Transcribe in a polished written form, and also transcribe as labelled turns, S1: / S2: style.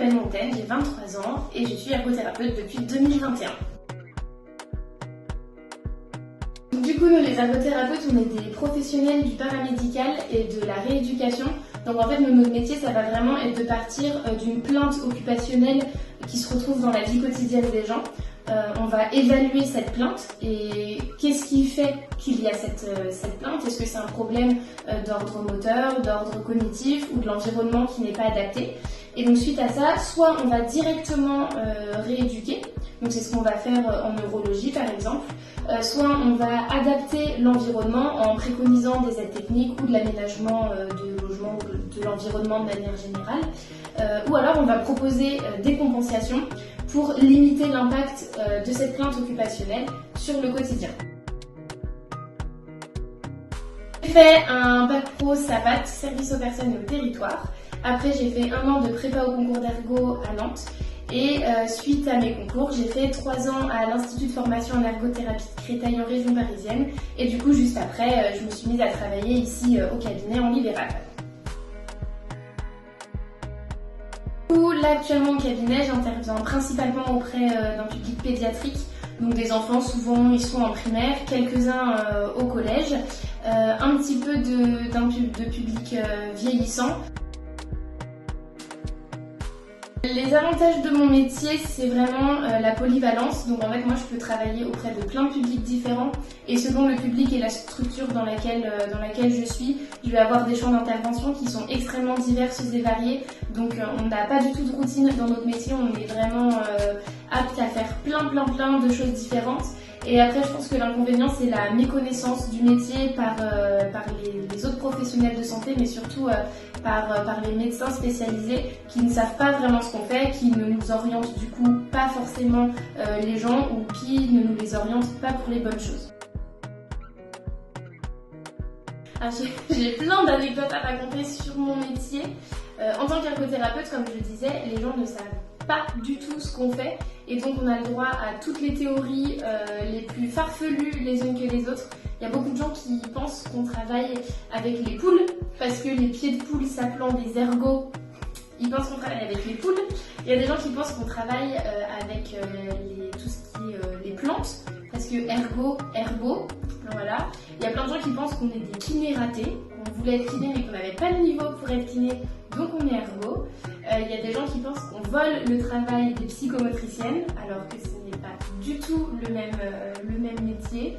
S1: m'appelle Montaigne, j'ai 23 ans et je suis ergothérapeute depuis 2021. Du coup, nous les ergothérapeutes, on est des professionnels du paramédical et de la rééducation. Donc en fait, notre métier, ça va vraiment être de partir d'une plainte occupationnelle qui se retrouve dans la vie quotidienne des gens. On va évaluer cette plainte et qu'est-ce qui fait qu'il y a cette plainte. Est-ce que c'est un problème d'ordre moteur, d'ordre cognitif ou de l'environnement qui n'est pas adapté. Et donc suite à ça, soit on va directement rééduquer, donc c'est ce qu'on va faire en neurologie par exemple, soit on va adapter l'environnement en préconisant des aides techniques ou de l'aménagement de logement ou de l'environnement de manière générale, ou alors on va proposer des compensations pour limiter l'impact de cette plainte occupationnelle sur le quotidien. J'ai fait un bac pro SAPAT, service aux personnes et au territoire. Après j'ai fait 1 an de prépa au concours d'ergo à Nantes. Et suite à mes concours, j'ai fait 3 ans à l'Institut de formation en ergothérapie de Créteil en région parisienne. Et du coup, juste après, je me suis mise à travailler ici au cabinet en libéral. Là, actuellement au cabinet, j'interviens principalement auprès d'un public pédiatrique. Donc des enfants, souvent ils sont en primaire, quelques-uns au collège, un petit peu de public vieillissant. Les avantages de mon métier, c'est vraiment la polyvalence. Donc en fait, moi, je peux travailler auprès de plein de publics différents. Et selon le public et la structure dans laquelle je suis, je vais avoir des champs d'intervention qui sont extrêmement diverses et variés. Donc on n'a pas du tout de routine dans notre métier. On est vraiment apte à faire plein de choses différentes. Et après, je pense que l'inconvénient, c'est la méconnaissance du métier par les autres professionnels de santé, mais surtout par les médecins spécialisés qui ne savent pas vraiment ce qu'on fait, qui ne nous orientent du coup pas forcément les gens ou qui ne nous les orientent pas pour les bonnes choses. Alors, j'ai plein d'anecdotes à raconter sur mon métier. En tant qu'ergothérapeute, comme je le disais, les gens ne savent pas du tout ce qu'on fait et donc on a le droit à toutes les théories les plus farfelues les unes que les autres. Il y a beaucoup de gens qui pensent qu'on travaille avec les poules parce que les pieds de poule s'appelant des ergots, ils pensent qu'on travaille avec les poules. Il y a des gens qui pensent qu'on travaille avec tout ce qui est les plantes parce que herbo, voilà. Il y a plein de gens qui pensent qu'on est des kinés ratés, qu'on voulait être kiné mais qu'on n'avait pas le niveau pour être kiné, donc on est ergo. Il y a des gens qui pensent qu'on vole le travail des psychomotriciennes alors que ce n'est pas du tout le même métier.